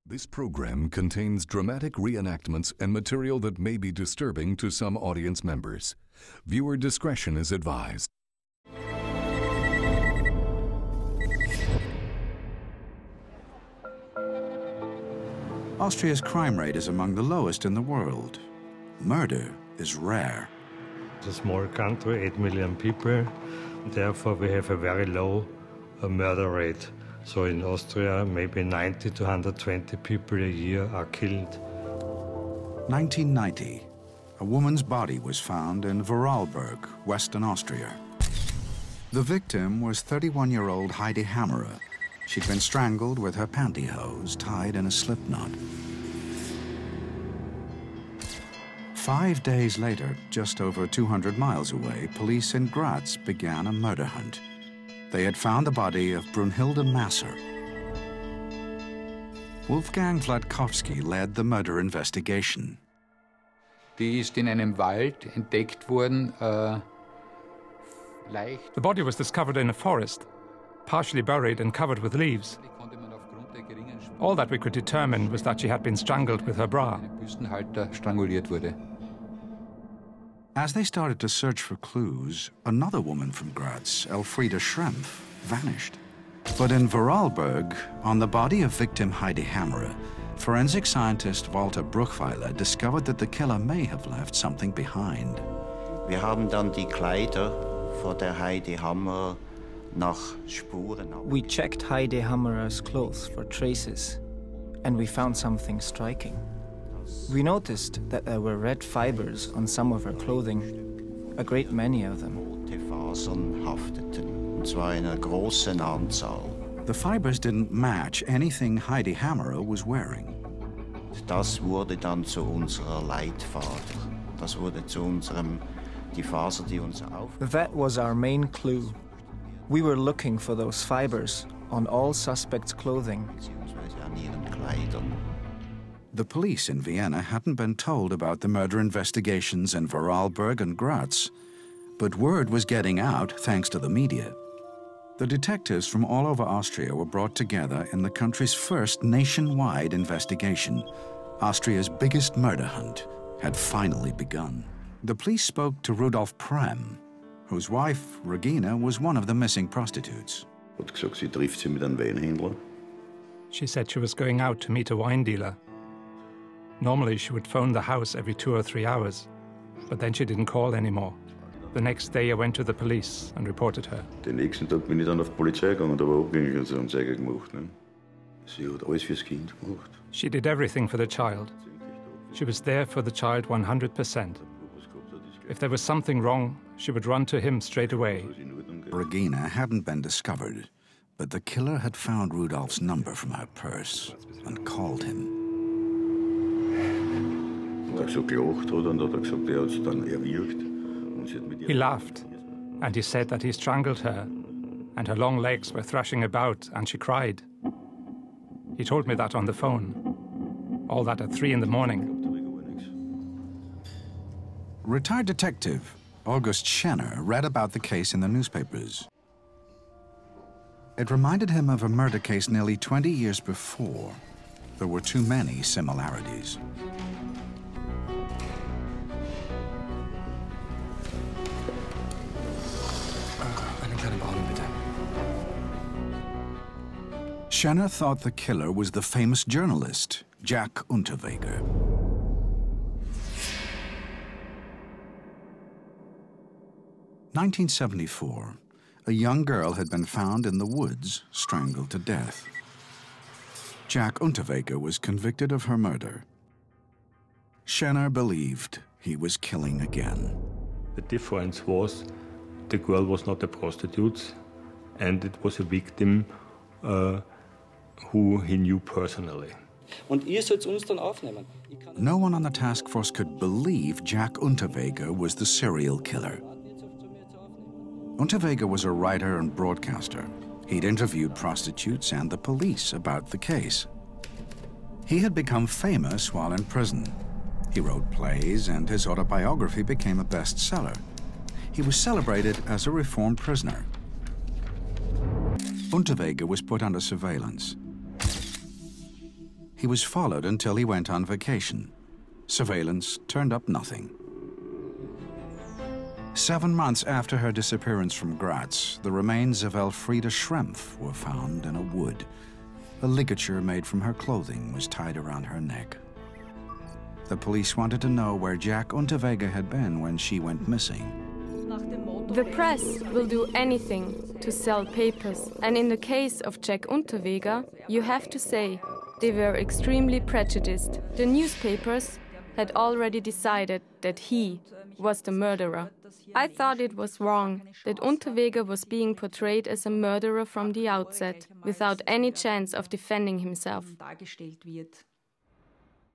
This program contains dramatic reenactments and material that may be disturbing to some audience members. Viewer discretion is advised. Austria's crime rate is among the lowest in the world. Murder is rare. It's a small country, 8 million people. Therefore, we have a very low murder rate. So in Austria, maybe 90 to 120 people a year are killed. 1990, a woman's body was found in Vorarlberg, Western Austria. The victim was 31-year-old Heidi Hammerer. She'd been strangled with her pantyhose tied in a slip knot. 5 days later, just over 200 miles away, police in Graz began a murder hunt. They had found the body of Brunhilde Masser. Wolfgang Wladkowski led the murder investigation. Die ist in einem Wald entdeckt worden. The body was discovered in a forest, partially buried and covered with leaves. All that we could determine was that she had been strangled with her bra. Stranguliert wurde. As they started to search for clues, another woman from Graz, Elfriede Schrempf, vanished. But in Vorarlberg, on the body of victim Heidi Hammerer, forensic scientist Walter Bruchweiler discovered that the killer may have left something behind. Wir haben dann die Kleider von der Heidi Hammerer nach Spuren. We checked Heidi Hammerer's clothes for traces, and we found something striking. We noticed that there were red fibers on some of her clothing, a great many of them. Rote Fasern hafteten, und zwar in einer großen Anzahl. The fibers didn't match anything Heidi Hammerer was wearing. Das wurde dann zu unserer Leitfader. Das wurde zu unserem, die Faser, die uns That was our main clue. We were looking for those fibers on all suspects' clothing. an ihren Kleidern. The police in Vienna hadn't been told about the murder investigations in Vorarlberg and Graz, but word was getting out thanks to the media. The detectives from all over Austria were brought together in the country's first nationwide investigation. Austria's biggest murder hunt had finally begun. The police spoke to Rudolf Prem, whose wife, Regina, was one of the missing prostitutes. She said she was going out to meet a wine dealer. Normally, she would phone the house every 2 or 3 hours, but then she didn't call anymore. The next day, I went to the police and reported her. Den nächsten Tag bin ich dann auf die Polizei gegangen, da war abgängig und so Anzeige gemacht. Ne? Sie hat alles fürs Kind gemacht. She did everything for the child. She was there for the child 100%. If there was something wrong, she would run to him straight away. Regina hadn't been discovered, but the killer had found Rudolf's number from her purse and called him. He laughed, and he said that he strangled her, and her long legs were thrashing about, and she cried. He told me that on the phone, all that at 3 in the morning. Retired detective August Schenner read about the case in the newspapers. It reminded him of a murder case nearly 20 years before. There were too many similarities. Schenner thought the killer was the famous journalist, Jack Unterweger. In 1974, a young girl had been found in the woods, strangled to death. Jack Unterweger was convicted of her murder. Schenner believed he was killing again. The difference was the girl was not a prostitute, and it was a victim who he knew personally. No one on the task force could believe Jack Unterweger was the serial killer. Unterweger was a writer and broadcaster. He'd interviewed prostitutes and the police about the case. He had become famous while in prison. He wrote plays, and his autobiography became a bestseller. He was celebrated as a reformed prisoner. Unterweger was put under surveillance. He was followed until he went on vacation. Surveillance turned up nothing. 7 months after her disappearance from Graz, the remains of Elfriede Schrempf were found in a wood. A ligature made from her clothing was tied around her neck. The police wanted to know where Jack Unterweger had been when she went missing. The press will do anything to sell papers, and in the case of Jack Unterweger, you have to say they were extremely prejudiced. The newspapers had already decided that he was the murderer. I thought it was wrong that Unterweger was being portrayed as a murderer from the outset, without any chance of defending himself.